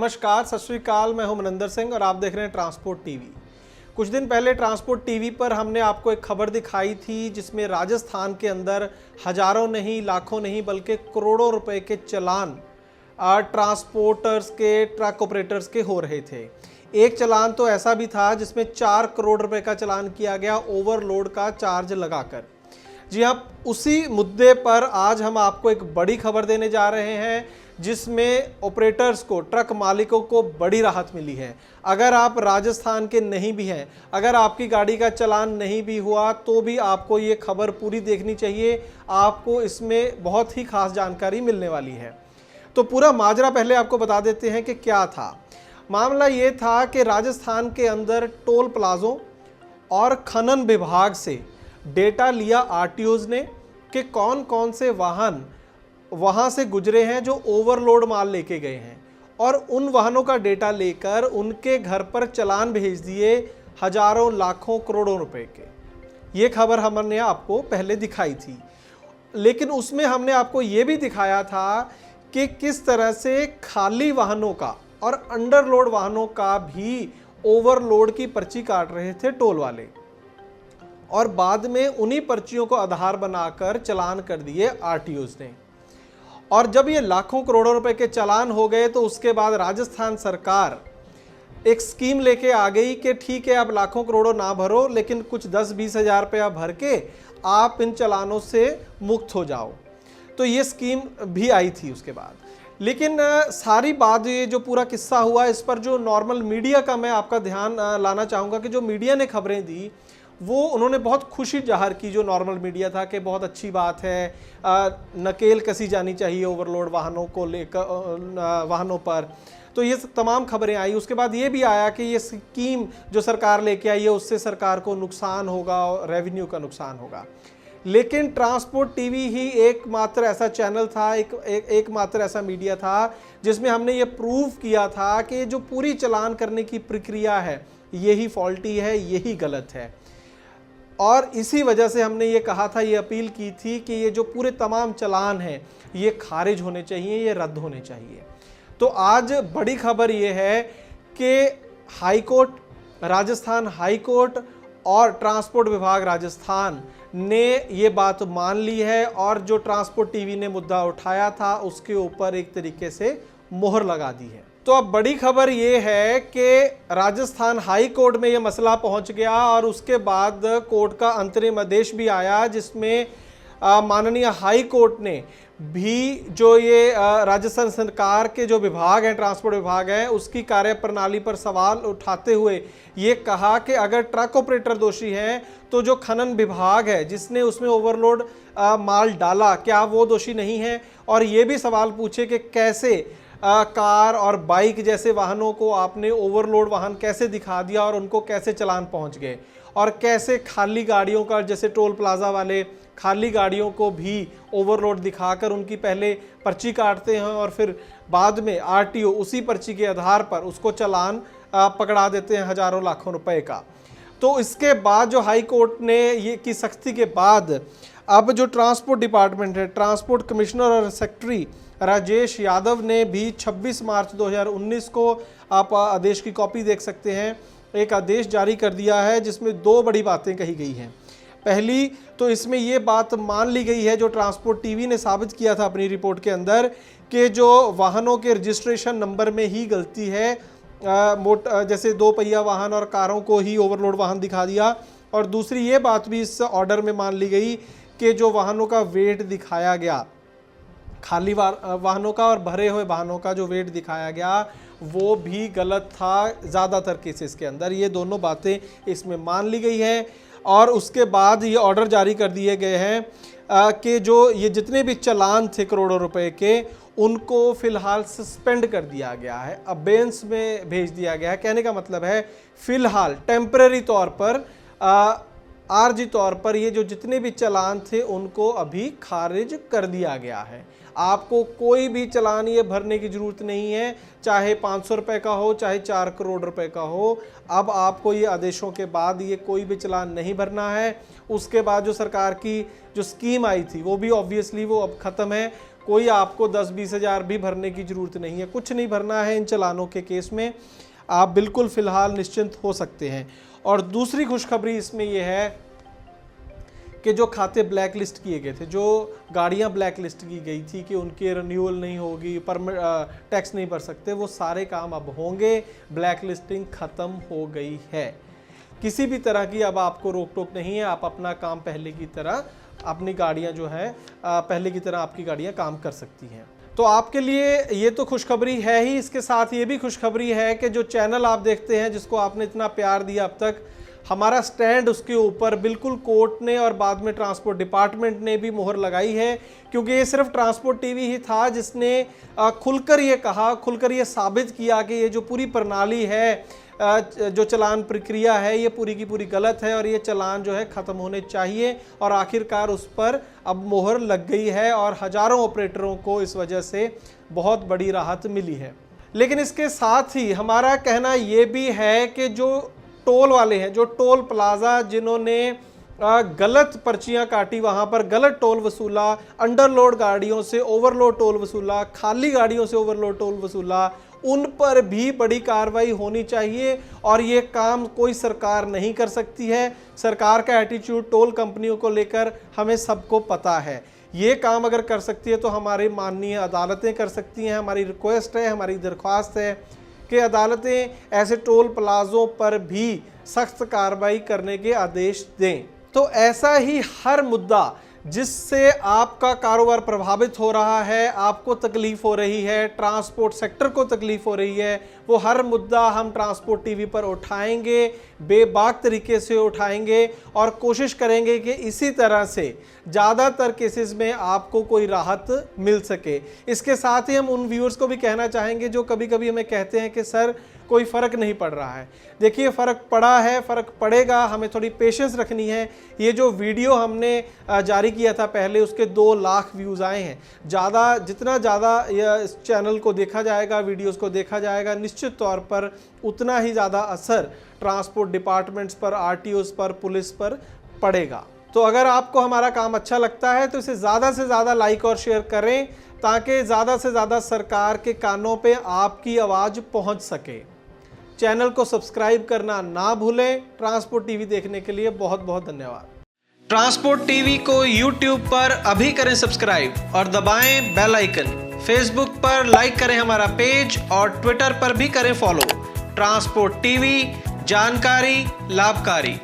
नमस्कार, सत श्री अकाल। मैं हूं मनिंदर सिंह और आप देख रहे हैं ट्रांसपोर्ट टीवी। कुछ दिन पहले ट्रांसपोर्ट टीवी पर हमने आपको एक खबर दिखाई थी जिसमें राजस्थान के अंदर हजारों नहीं, लाखों नहीं, बल्कि करोड़ों रुपए के चालान ट्रांसपोर्टर्स के, ट्रक ऑपरेटर्स के हो रहे थे। एक चालान तो ऐसा भी था जिसमें 4 करोड़ रुपए का चालान किया गया ओवरलोड का चार्ज लगाकर। जी हाँ, उसी मुद्दे पर आज हम आपको एक बड़ी खबर देने जा रहे हैं जिसमें ऑपरेटर्स को, ट्रक मालिकों को बड़ी राहत मिली है। अगर आप राजस्थान के नहीं भी हैं, अगर आपकी गाड़ी का चालान नहीं भी हुआ तो भी आपको ये खबर पूरी देखनी चाहिए। आपको इसमें बहुत ही खास जानकारी मिलने वाली है। तो पूरा माजरा पहले आपको बता देते हैं कि क्या था। मामला ये था कि राजस्थान के अंदर टोल प्लाजों और खनन विभाग से डेटा लिया आरटीओज ने कि कौन कौन से वाहन वहाँ से गुजरे हैं जो ओवरलोड माल लेके गए हैं, और उन वाहनों का डेटा लेकर उनके घर पर चालान भेज दिए हजारों, लाखों, करोड़ों रुपए के। ये खबर हमने आपको पहले दिखाई थी, लेकिन उसमें हमने आपको ये भी दिखाया था कि किस तरह से खाली वाहनों का और अंडरलोड वाहनों का भी ओवरलोड की पर्ची काट रहे थे टोल वाले, और बाद में उन्हीं पर्चियों को आधार बनाकर चालान कर दिए आरटीओज ने। और जब ये लाखों करोड़ों रुपए के चालान हो गए तो उसके बाद राजस्थान सरकार एक स्कीम लेके आ गई कि ठीक है, आप लाखों करोड़ों ना भरो, लेकिन कुछ 10-20 हज़ार रुपया भर के आप इन चालानों से मुक्त हो जाओ। तो ये स्कीम भी आई थी उसके बाद। लेकिन सारी बात, ये जो पूरा किस्सा हुआ, इस पर जो नॉर्मल मीडिया का मैं आपका ध्यान लाना चाहूँगा कि जो मीडिया ने खबरें दी वो उन्होंने बहुत खुशी जाहिर की। जो नॉर्मल मीडिया था कि बहुत अच्छी बात है, नकेल कसी जानी चाहिए ओवरलोड वाहनों को लेकर, वाहनों पर। तो ये तमाम खबरें आई। उसके बाद ये भी आया कि ये स्कीम जो सरकार लेके आई है उससे सरकार को नुकसान होगा, रेवेन्यू का नुकसान होगा। लेकिन ट्रांसपोर्ट टीवी ही एकमात्र ऐसा चैनल था, एकमात्र ऐसा मीडिया था जिसमें हमने ये प्रूव किया था कि जो पूरी चालान करने की प्रक्रिया है यही फॉल्टी है, यही गलत है। और इसी वजह से हमने ये कहा था, ये अपील की थी कि ये जो पूरे तमाम चालान हैं ये खारिज होने चाहिए, ये रद्द होने चाहिए। तो आज बड़ी खबर ये है कि high court, Rajasthan high court और ट्रांसपोर्ट विभाग राजस्थान ने ये बात मान ली है, और जो ट्रांसपोर्ट टीवी ने मुद्दा उठाया था उसके ऊपर एक तरीके से मोहर लगा दी है। तो अब बड़ी खबर ये है कि राजस्थान हाई कोर्ट में ये मसला पहुंच गया, और उसके बाद कोर्ट का अंतरिम आदेश भी आया जिसमें माननीय हाई कोर्ट ने भी जो ये राजस्थान सरकार के जो विभाग हैं, ट्रांसपोर्ट विभाग है, उसकी कार्यप्रणाली पर सवाल उठाते हुए ये कहा कि अगर ट्रक ऑपरेटर दोषी हैं तो जो खनन विभाग है जिसने उसमें ओवरलोड माल डाला, क्या वो दोषी नहीं है? और ये भी सवाल पूछे कि कैसे कार और बाइक जैसे वाहनों को आपने ओवरलोड वाहन कैसे दिखा दिया और उनको कैसे चालान पहुंच गए, और कैसे खाली गाड़ियों का, जैसे टोल प्लाजा वाले खाली गाड़ियों को भी ओवरलोड दिखाकर उनकी पहले पर्ची काटते हैं और फिर बाद में आरटीओ उसी पर्ची के आधार पर उसको चालान पकड़ा देते हैं हजारों, लाखों रुपए का। तो इसके बाद जो हाई कोर्ट ने ये की सख्ती के बाद अब जो ट्रांसपोर्ट डिपार्टमेंट है, ट्रांसपोर्ट कमिश्नर और सेक्रेटरी राजेश यादव ने भी 26 मार्च 2019 को, आप आदेश की कॉपी देख सकते हैं, एक आदेश जारी कर दिया है जिसमें 2 बड़ी बातें कही गई हैं। पहली तो इसमें ये बात मान ली गई है, जो ट्रांसपोर्ट टीवी ने साबित किया था अपनी रिपोर्ट के अंदर, कि जो वाहनों के रजिस्ट्रेशन नंबर में ही गलती है, जैसे 2 पहिया वाहन और कारों को ही ओवरलोड वाहन दिखा दिया। और दूसरी ये बात भी इस ऑर्डर में मान ली गई कि जो वाहनों का वेट दिखाया गया, खाली वाहनों का और भरे हुए वाहनों का जो वेट दिखाया गया वो भी गलत था ज़्यादातर केसेस के अंदर। ये दोनों बातें इसमें मान ली गई हैं, और उसके बाद ये ऑर्डर जारी कर दिए गए हैं कि जो ये जितने भी चालान थे करोड़ों रुपए के, उनको फ़िलहाल सस्पेंड कर दिया गया है, अबेंस में भेज दिया गया है। कहने का मतलब है फ़िलहाल टेम्परेरी तौर पर, आर्जी तौर पर ये जो जितने भी चालान थे उनको अभी खारिज कर दिया गया है। आपको कोई भी चालान ये भरने की ज़रूरत नहीं है, चाहे 500 रुपये का हो, चाहे 4 करोड़ रुपए का हो। अब आपको ये आदेशों के बाद ये कोई भी चालान नहीं भरना है। उसके बाद जो सरकार की जो स्कीम आई थी वो भी ऑब्वियसली वो अब ख़त्म है। कोई आपको 10-20 हज़ार भी भरने की ज़रूरत नहीं है, कुछ नहीं भरना है इन चालानों के केस में। आप बिल्कुल फ़िलहाल निश्चिंत हो सकते हैं। और दूसरी खुशखबरी इसमें यह है कि जो खाते ब्लैक लिस्ट किए गए थे, जो गाड़ियां ब्लैक लिस्ट की गई थी कि उनकी रिन्यूअल नहीं होगी, परमिट टैक्स नहीं भर सकते, वो सारे काम अब होंगे। ब्लैक लिस्टिंग ख़त्म हो गई है, किसी भी तरह की अब आपको रोक टोक नहीं है। आप अपना काम पहले की तरह, अपनी गाड़ियां जो है पहले की तरह आपकी गाड़ियां काम कर सकती हैं। तो आपके लिए ये तो खुशखबरी है ही, इसके साथ ये भी खुशखबरी है कि जो चैनल आप देखते हैं, जिसको आपने इतना प्यार दिया अब तक, हमारा स्टैंड उसके ऊपर बिल्कुल कोर्ट ने और बाद में ट्रांसपोर्ट डिपार्टमेंट ने भी मोहर लगाई है, क्योंकि ये सिर्फ ट्रांसपोर्ट टीवी ही था जिसने खुलकर ये कहा, खुलकर ये साबित किया कि ये जो पूरी प्रणाली है, जो चालान प्रक्रिया है, ये पूरी की पूरी गलत है और ये चालान जो है ख़त्म होने चाहिए। और आखिरकार उस पर अब मोहर लग गई है और हज़ारों ऑपरेटरों को इस वजह से बहुत बड़ी राहत मिली है। लेकिन इसके साथ ही हमारा कहना ये भी है कि जो टोल वाले हैं, जो टोल प्लाजा जिन्होंने गलत पर्चियां काटी, वहां पर गलत टोल वसूला, अंडरलोड गाड़ियों से ओवरलोड टोल वसूला, खाली गाड़ियों से ओवरलोड टोल वसूला, उन पर भी बड़ी कार्रवाई होनी चाहिए। और ये काम कोई सरकार नहीं कर सकती है। सरकार का एटीट्यूड टोल कंपनियों को लेकर हमें सबको पता है। ये काम अगर कर सकती है तो हमारी माननीय अदालतें कर सकती हैं। हमारी रिक्वेस्ट है, हमारी दरख्वास्त है कि अदालतें ऐसे टोल प्लाजों पर भी सख्त कार्रवाई करने के आदेश दें। तो ऐसा ही हर मुद्दा जिससे आपका कारोबार प्रभावित हो रहा है, आपको तकलीफ हो रही है, ट्रांसपोर्ट सेक्टर को तकलीफ हो रही है, वो हर मुद्दा हम ट्रांसपोर्ट टीवी पर उठाएंगे, बेबाक तरीके से उठाएंगे और कोशिश करेंगे कि इसी तरह से ज़्यादातर केसेस में आपको कोई राहत मिल सके। इसके साथ ही हम उन व्यूअर्स को भी कहना चाहेंगे जो कभी कभी हमें कहते हैं कि सर कोई फ़र्क नहीं पड़ रहा है। देखिए, फ़र्क पड़ा है, फ़र्क पड़ेगा, हमें थोड़ी पेशेंस रखनी है। ये जो वीडियो हमने जारी किया था पहले, उसके 2 लाख व्यूज़ आए हैं। जितना ज़्यादा इस चैनल को देखा जाएगा, वीडियोस को देखा जाएगा, निश्चित तौर पर उतना ही ज़्यादा असर ट्रांसपोर्ट डिपार्टमेंट्स पर, आरटीओस पर, पुलिस पर पड़ेगा। तो अगर आपको हमारा काम अच्छा लगता है तो इसे ज़्यादा से ज़्यादा लाइक और शेयर करें, ताकि ज़्यादा से ज़्यादा सरकार के कानों पे आपकी आवाज़ पहुंच सके। चैनल को सब्सक्राइब करना ना भूलें। ट्रांसपोर्ट टीवी देखने के लिए बहुत बहुत धन्यवाद। ट्रांसपोर्ट टीवी को यूट्यूब पर अभी करें सब्सक्राइब और दबाएं बेल आइकन। फेसबुक पर लाइक करें हमारा पेज और ट्विटर पर भी करें फॉलो। ट्रांसपोर्ट टीवी, जानकारी लाभकारी।